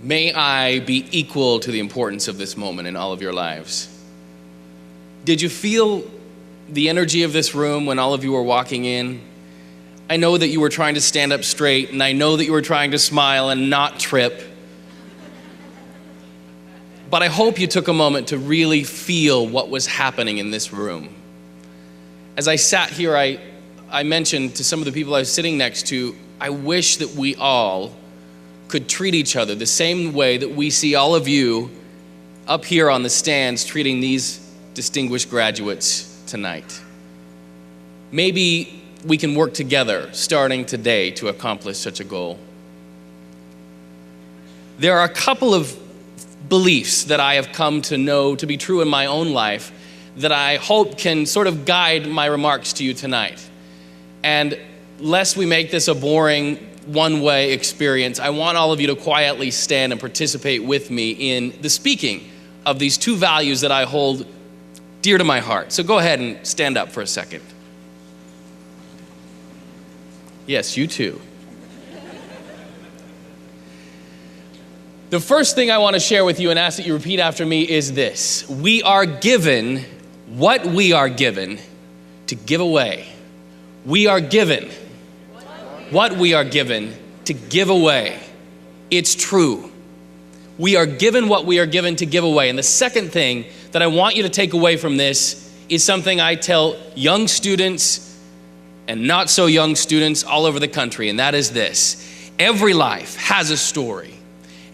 May I be equal to the importance of this moment in all of your lives. Did you feel the energy of this room when all of you were walking in? I know that you were trying to stand up straight, and I know that you were trying to smile and not trip. But I hope you took a moment to really feel what was happening in this room. As I sat here, I mentioned to some of the people I was sitting next to, I wish that we all could treat each other the same way that we see all of you up here on the stands treating these distinguished graduates tonight. Maybe we can work together starting today to accomplish such a goal. There are a couple of beliefs that I have come to know to be true in my own life that I hope can sort of guide my remarks to you tonight. And lest we make this a boring one-way experience, I want all of you to quietly stand and participate with me in the speaking of these two values that I hold dear to my heart. So go ahead and stand up for a second. Yes, you too. The first thing I want to share with you and ask that you repeat after me is this: we are given what we are given to give away. We are given what we are given to give away. It's true. We are given what we are given to give away. And the second thing that I want you to take away from this is something I tell young students and not so young students all over the country, and that is this: every life has a story.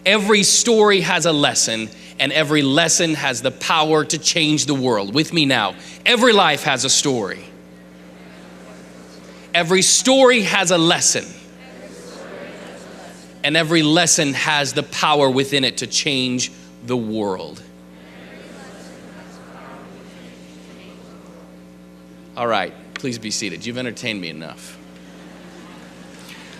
Every story has a lesson, and every lesson has the power to change the world. With me now. Every life has a story. Every story has a lesson. And every lesson has the power within it to change the world. All right, please be seated. You've entertained me enough.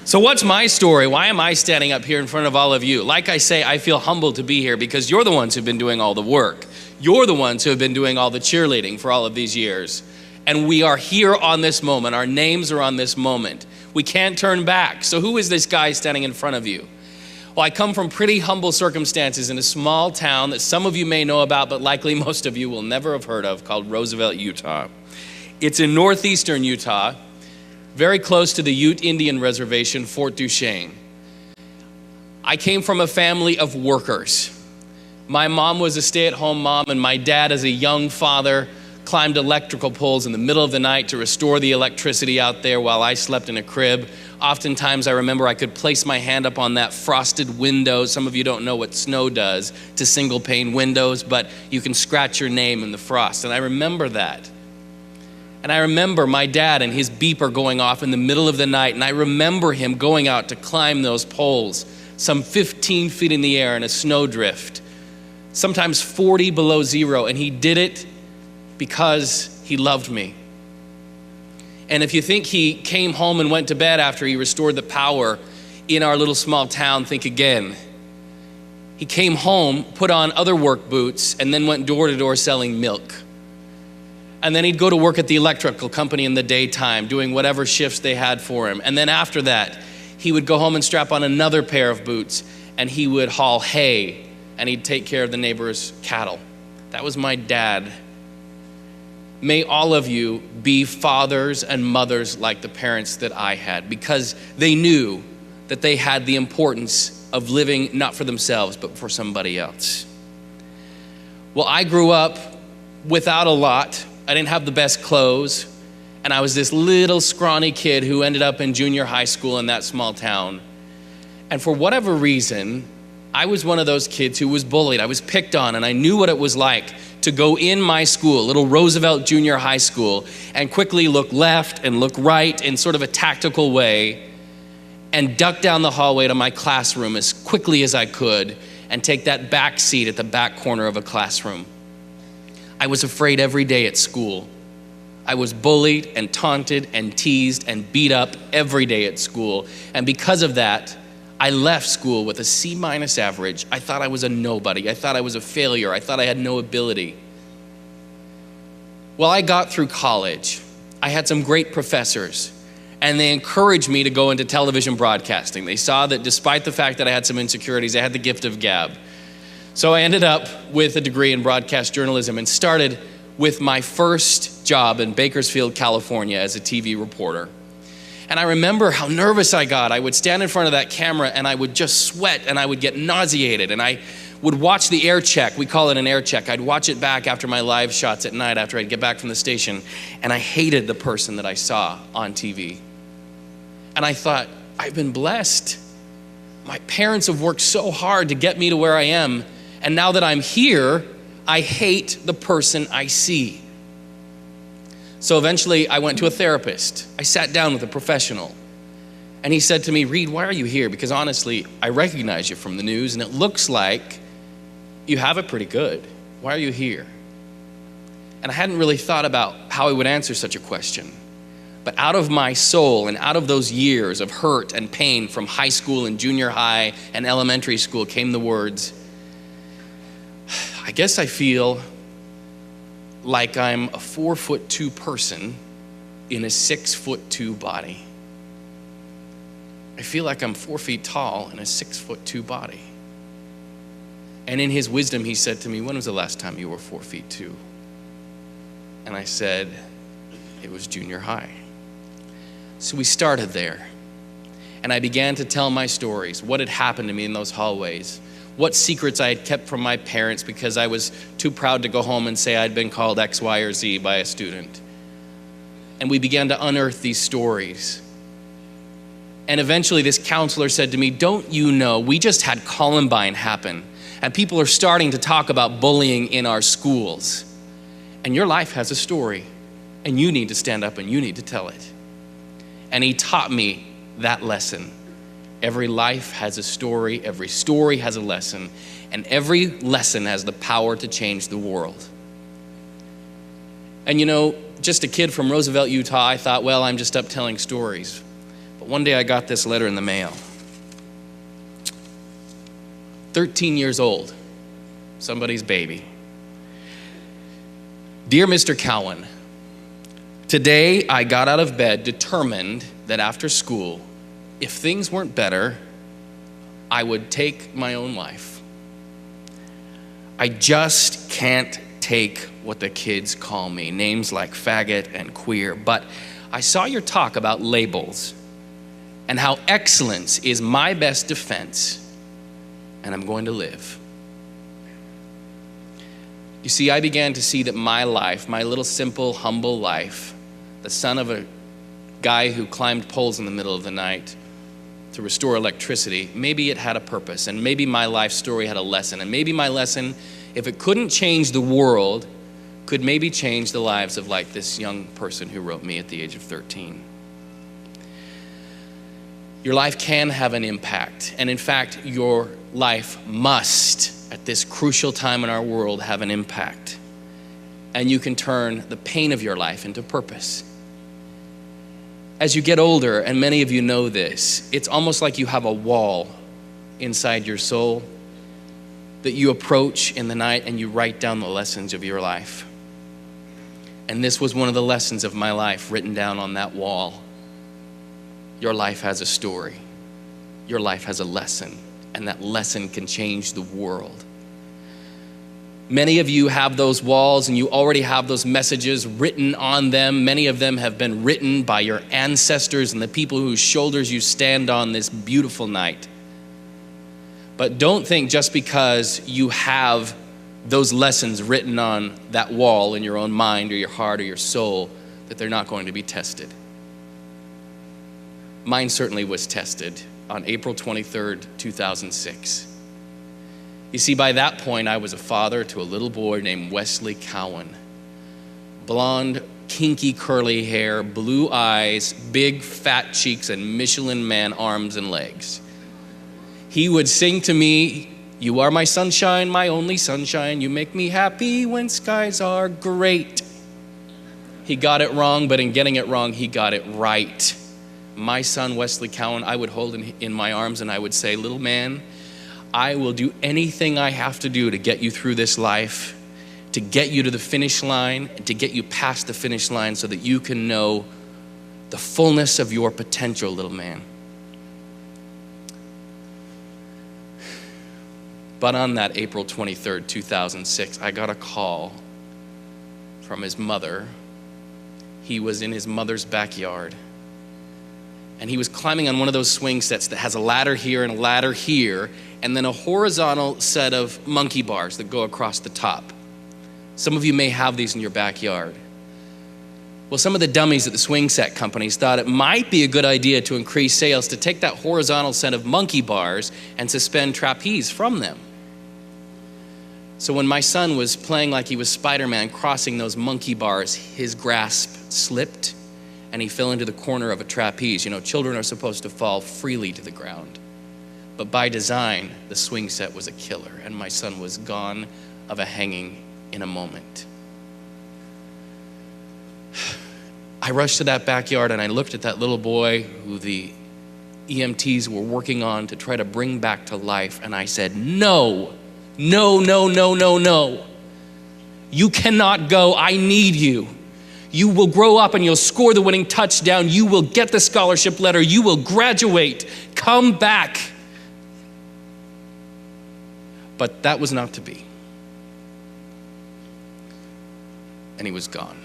So what's my story? Why am I standing up here in front of all of you? Like I say, I feel humbled to be here because you're the ones who've been doing all the work. You're the ones who have been doing all the cheerleading for all of these years. And we are here on this moment. Our names are on this moment. We can't turn back. So who is this guy standing in front of you? Well, I come from pretty humble circumstances in a small town that some of you may know about, but likely most of you will never have heard of, called Roosevelt, Utah. It's in northeastern Utah, very close to the Ute Indian Reservation, Fort Duchesne. I came from a family of workers. My mom was a stay-at-home mom, and my dad, as a young father, climbed electrical poles in the middle of the night to restore the electricity out there while I slept in a crib. Oftentimes, I remember I could place my hand up on that frosted window. Some of you don't know what snow does to single-pane windows, but you can scratch your name in the frost, and I remember that. And I remember my dad and his beeper going off in the middle of the night, and I remember him going out to climb those poles, some 15 feet in the air in a snowdrift, sometimes 40 below zero, and he did it because he loved me. And if you think he came home and went to bed after he restored the power in our little small town, think again. He came home, put on other work boots, and then went door to door selling milk. And then he'd go to work at the electrical company in the daytime, doing whatever shifts they had for him. And then after that, he would go home and strap on another pair of boots, and he would haul hay, and he'd take care of the neighbor's cattle. That was my dad. May all of you be fathers and mothers like the parents that I had, because they knew that they had the importance of living not for themselves, but for somebody else. Well, I grew up without a lot. I didn't have the best clothes, and I was this little scrawny kid who ended up in junior high school in that small town. And for whatever reason, I was one of those kids who was bullied. I was picked on, and I knew what it was like to go in my school, little Roosevelt Junior High School, and quickly look left and look right in sort of a tactical way and duck down the hallway to my classroom as quickly as I could and take that back seat at the back corner of a classroom. I was afraid every day at school. I was bullied and taunted and teased and beat up every day at school. And because of that, I left school with a C- average. I thought I was a nobody. I thought I was a failure. I thought I had no ability. Well, I got through college. I had some great professors, and they encouraged me to go into television broadcasting. They saw that despite the fact that I had some insecurities, I had the gift of gab. So I ended up with a degree in broadcast journalism and started with my first job in Bakersfield, California as a TV reporter. And I remember how nervous I got. I would stand in front of that camera and I would just sweat and I would get nauseated, and I would watch the air check. We call it an air check. I'd watch it back after my live shots at night after I'd get back from the station, and I hated the person that I saw on TV. And I thought, I've been blessed. My parents have worked so hard to get me to where I am, and now that I'm here, I hate the person I see. So eventually I went to a therapist. I sat down with a professional, and he said to me, Reed, why are you here? Because honestly, I recognize you from the news and it looks like you have it pretty good. Why are you here? And I hadn't really thought about how I would answer such a question. But out of my soul and out of those years of hurt and pain from high school and junior high and elementary school came the words, I guess I feel like I'm a 4'2" person in a 6'2" body. I feel like I'm 4 feet tall in a 6'2" body. And in his wisdom, he said to me, when was the last time you were 4'2"? And I said, it was junior high. So we started there. And I began to tell my stories, what had happened to me in those hallways, what secrets I had kept from my parents because I was too proud to go home and say I'd been called X, Y, or Z by a student. And we began to unearth these stories. And eventually this counselor said to me, don't you know, we just had Columbine happen, and people are starting to talk about bullying in our schools. And your life has a story, and you need to stand up and you need to tell it. And he taught me that lesson. Every life has a story, every story has a lesson, and every lesson has the power to change the world. And you know, just a kid from Roosevelt, Utah, I thought, well, I'm just up telling stories. But one day I got this letter in the mail. 13 years old, somebody's baby. Dear Mr. Cowan, today I got out of bed determined that after school, if things weren't better, I would take my own life. I just can't take what the kids call me, names like faggot and queer, but I saw your talk about labels and how excellence is my best defense, and I'm going to live. You see, I began to see that my life, my little simple, humble life, the son of a guy who climbed poles in the middle of the night to restore electricity, maybe it had a purpose, and maybe my life story had a lesson, and maybe my lesson, if it couldn't change the world, could maybe change the lives of like this young person who wrote me at the age of 13. Your life can have an impact, and in fact, your life must, at this crucial time in our world, have an impact. And you can turn the pain of your life into purpose. As you get older, and many of you know this, it's almost like you have a wall inside your soul that you approach in the night and you write down the lessons of your life. And this was one of the lessons of my life written down on that wall. Your life has a story. Your life has a lesson, and that lesson can change the world. Many of you have those walls and you already have those messages written on them. Many of them have been written by your ancestors and the people whose shoulders you stand on this beautiful night. But don't think just because you have those lessons written on that wall in your own mind or your heart or your soul that they're not going to be tested. Mine certainly was tested on April 23rd, 2006. You see, by that point, I was a father to a little boy named Wesley Cowan. Blonde, kinky, curly hair, blue eyes, big, fat cheeks, and Michelin Man arms and legs. He would sing to me, "You are my sunshine, my only sunshine. You make me happy when skies are great." He got it wrong, but in getting it wrong, he got it right. My son, Wesley Cowan, I would hold in my arms and I would say, "Little man, I will do anything I have to do to get you through this life, to get you to the finish line, and to get you past the finish line so that you can know the fullness of your potential, little man. But on that April 23rd, 2006, I got a call from his mother. He was in his mother's backyard, and he was climbing on one of those swing sets that has a ladder here and a ladder here, and then a horizontal set of monkey bars that go across the top. Some of you may have these in your backyard. Well, some of the dummies at the swing set companies thought it might be a good idea to increase sales to take that horizontal set of monkey bars and suspend trapeze from them. So when my son was playing like he was Spider-Man crossing those monkey bars, his grasp slipped and he fell into the corner of a trapeze. You know, children are supposed to fall freely to the ground. But by design, the swing set was a killer, and my son was gone of a hanging in a moment. I rushed to that backyard and I looked at that little boy who the EMTs were working on to try to bring back to life, and I said, no. No, no, no, no, no. You cannot go. I need you. You will grow up and you'll score the winning touchdown. You will get the scholarship letter. You will graduate. Come back. But that was not to be. And he was gone.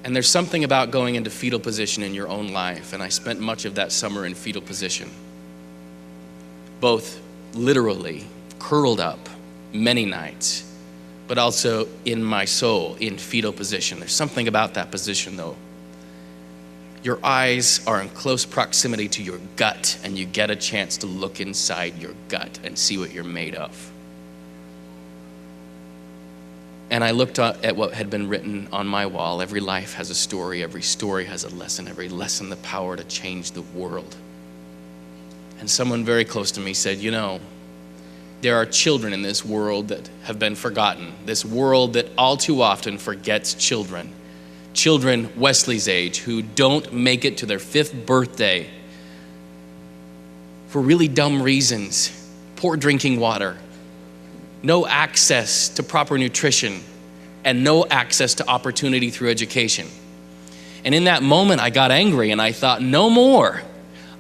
And there's something about going into fetal position in your own life, and I spent much of that summer in fetal position, both literally curled up many nights, but also in my soul in fetal position. There's something about that position though. Your eyes are in close proximity to your gut, and you get a chance to look inside your gut and see what you're made of. And I looked at what had been written on my wall. Every life has a story, every story has a lesson, every lesson the power to change the world. And someone very close to me said, you know, there are children in this world that have been forgotten. This world that all too often forgets children. Children Wesley's age who don't make it to their 5th birthday for really dumb reasons. Poor drinking water, no access to proper nutrition, and no access to opportunity through education. And in that moment, I got angry and I thought, no more.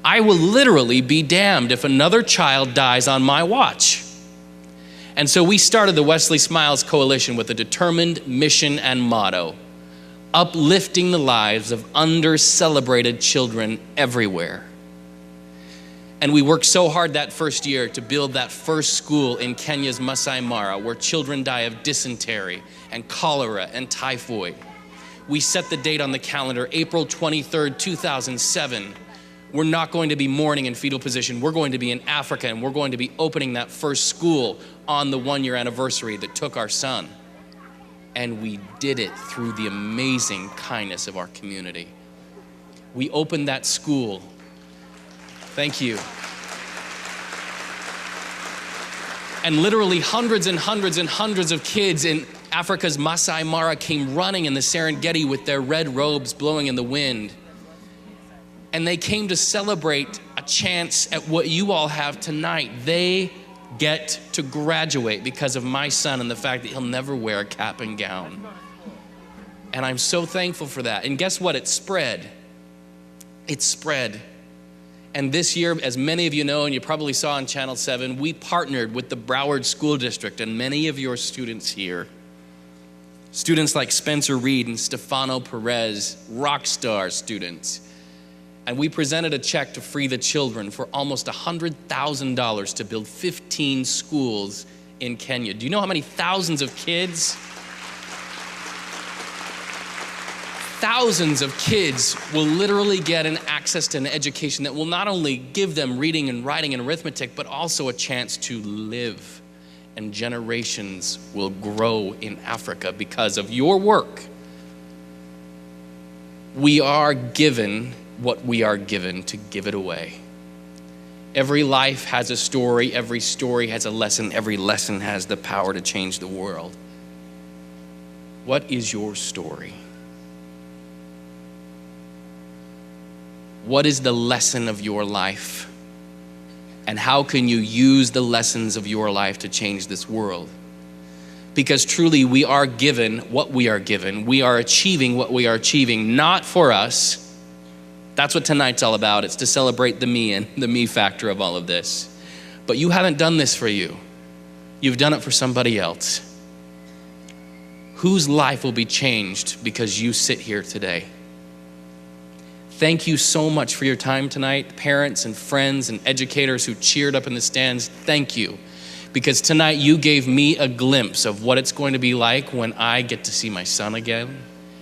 I will literally be damned if another child dies on my watch. And so we started the Wesley Smiles Coalition with a determined mission and motto: uplifting the lives of under-celebrated children everywhere. And we worked so hard that first year to build that first school in Kenya's Masai Mara, where children die of dysentery and cholera and typhoid. We set the date on the calendar, April 23rd, 2007. We're not going to be mourning in fetal position. We're going to be in Africa, and we're going to be opening that first school on the 1-year anniversary that took our son. And we did it through the amazing kindness of our community. We opened that school. Thank you. And literally hundreds and hundreds and hundreds of kids in Africa's Masai Mara came running in the Serengeti with their red robes blowing in the wind. And they came to celebrate a chance at what you all have tonight. They get to graduate because of my son and the fact that he'll never wear a cap and gown. And I'm so thankful for that. And guess what? It spread. It spread. And this year, as many of you know, and you probably saw on Channel 7, we partnered with the Broward School District and many of your students here. Students like Spencer Reed and Stefano Perez, rock star students. And we presented a check to Free the Children for almost $100,000 to build 15 schools in Kenya. Do you know how many thousands of kids? Thousands of kids will literally get an access to an education that will not only give them reading and writing and arithmetic, but also a chance to live. And generations will grow in Africa because of your work. We are given what we are given to give it away. Every life has a story, every story has a lesson, every lesson has the power to change the world. What is your story? What is the lesson of your life? And how can you use the lessons of your life to change this world? because truly we are given what we are given. We are achieving what we are achieving, not for us. That's what tonight's all about. It's to celebrate the me and the me factor of all of this. But you haven't done this for you. You've done it for somebody else. Whose life will be changed because you sit here today? Thank you so much for your time tonight. Parents and friends and educators who cheered up in the stands, thank you. Because tonight you gave me a glimpse of what it's going to be like when I get to see my son again,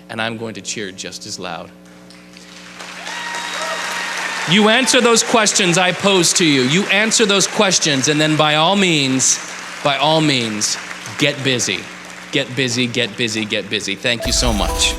and I'm going to cheer just as loud. You answer those questions I pose to you. You answer those questions, and then by all means, get busy. Get busy, get busy, get busy. Thank you so much.